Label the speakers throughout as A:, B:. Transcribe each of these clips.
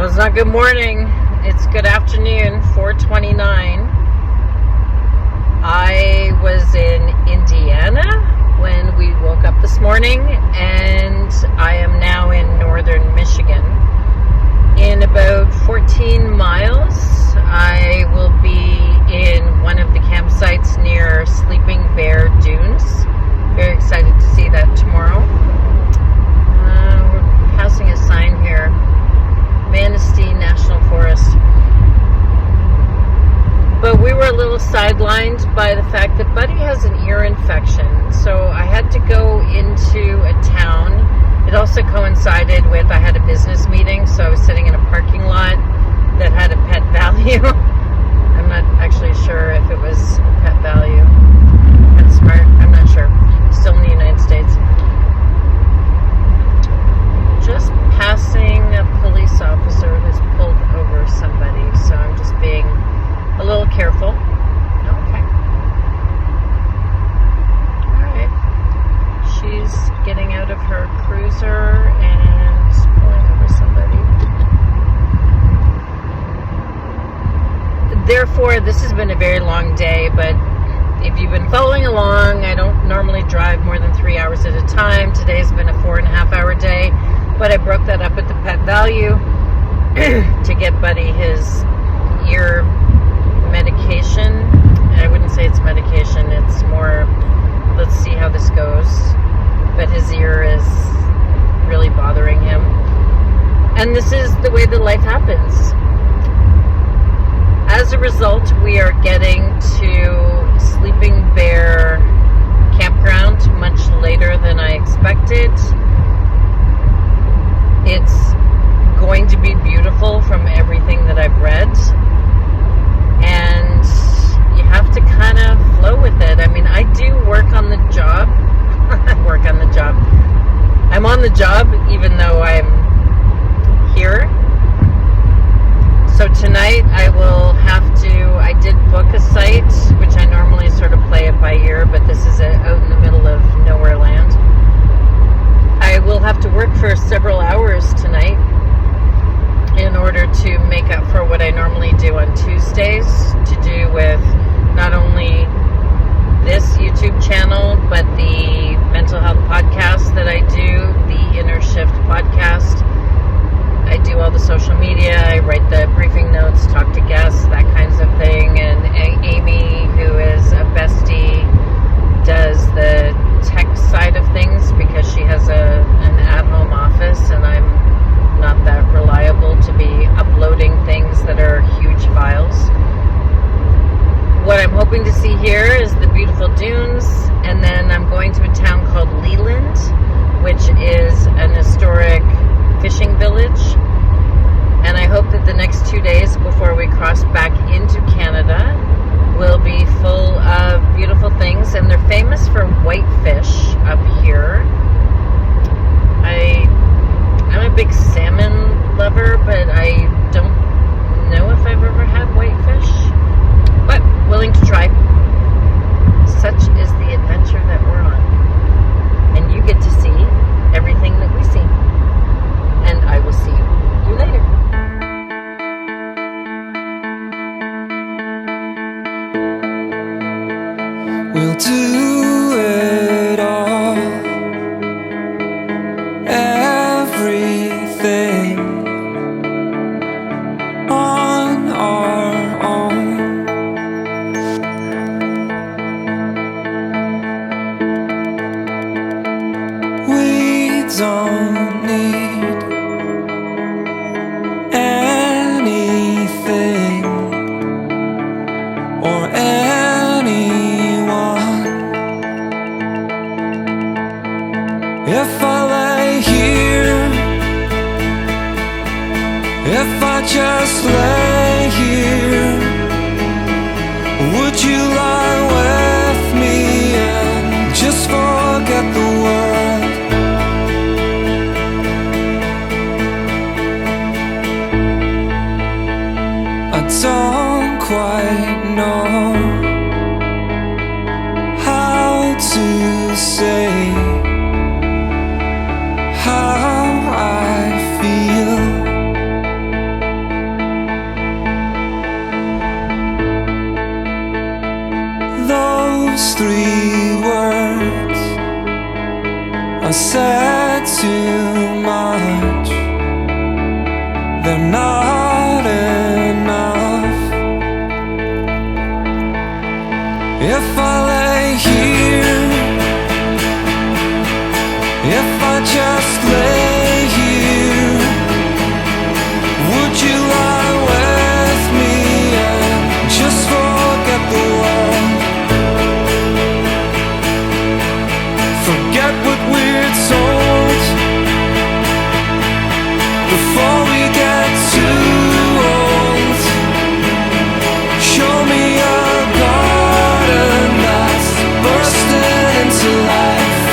A: Well, it's not good morning. It's good afternoon, 4:29. I was in Indiana when we woke up this morning, and I am now in northern Michigan. In about 14 miles, I will be in one of the campsites near Sleeping Bear Dunes. Very excited to see that tomorrow. We're passing a sign here. Manistee National Forest. But we were a little sidelined by the fact that Buddy has an ear infection. So I had to go into a town. It also coincided with I had a business meeting, so I was sitting in a parking lot that had a Pet Value. I'm not actually sure if it was Pet Value. Pet Smart, I'm not sure. Still in the United States. Just passing a police officer who's pulled over somebody, so I'm just being a little careful. Okay. Alright. She's getting out of her cruiser and pulling over somebody. Therefore, this has been a very long day, but if you've been following along, I don't normally drive more than 3 hours at a time. Today's been a 4.5-hour day, but I broke that up at the Pet Value to get Buddy his ear medication. I wouldn't say it's medication, it's more, let's see how this goes. But his ear is really bothering him. And this is the way that life happens. As a result, we are getting to Sleeping Bear Campground much later than I expected. It's going to be beautiful from everything that I've read. And you have to kind of flow with it. I mean, I do work on the job. I'm on the job even though I'm here. So tonight I will have to, I did book a site, which I normally sort of play it by ear, but this is out in the middle of nowhere land. I will have to work for several hours tonight in order to make up for what I normally do on Tuesdays, to do with not only this YouTube channel, but the mental health podcast that I do, the Inner Shift podcast. I do all the social media, I write the briefing notes, talk to guests, that kinds of thing, and Amy, who is a bestie, does the tech side of things because she has an at-home office, and I'm not that reliable to be uploading things that are huge files. What I'm hoping to see here is the beautiful dunes, and then I'm going to a town called Leland, which is an historic fishing village. And I hope that the next 2 days before we cross back into Canada will be full of beautiful things. And they're famous for whitefish up here. I'm a big salmon lover, but I don't know if I've ever had whitefish. But willing to try. Such is the adventure that we're on. And you get to see everything that we see. And I will see you later.
B: We'll do it all, everything on our own. We don't need anything or anyone. If I lay here, if I just lay here, would you lie with me and just forget the world? I don't quite know how to say how I feel. before we get too old. Show me a garden that's bursting into life.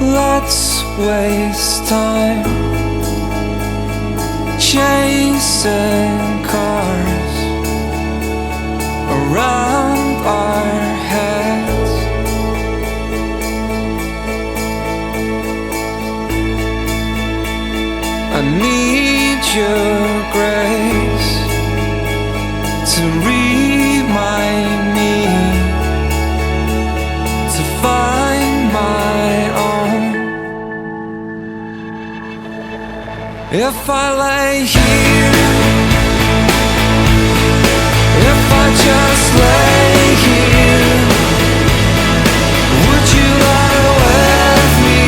B: Let's waste time chasing cars around our heads. I need your grace to remind me to find my own. If I lay here, if I just lay here, would you lie with me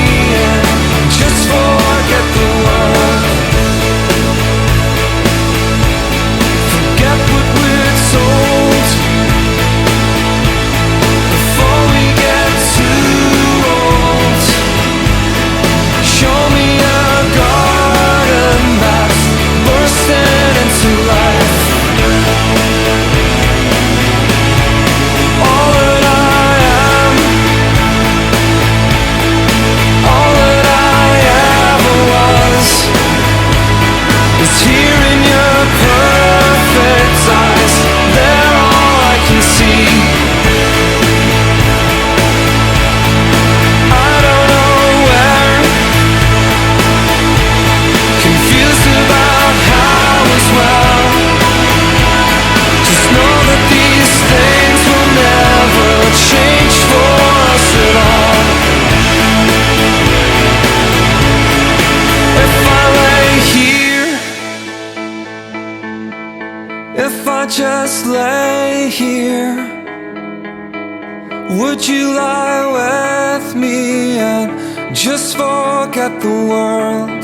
B: and just forget the world? Forget what we're told before we get too old. Show me a garden that's bursting into life. All that I am, all that I ever was, is here in your perfect eyes. They're all I can see. I don't know where, confused about how as well. Just know that these things will never change for us at all. If I lay here, if I just lay here, would you lie with me and just forget the world?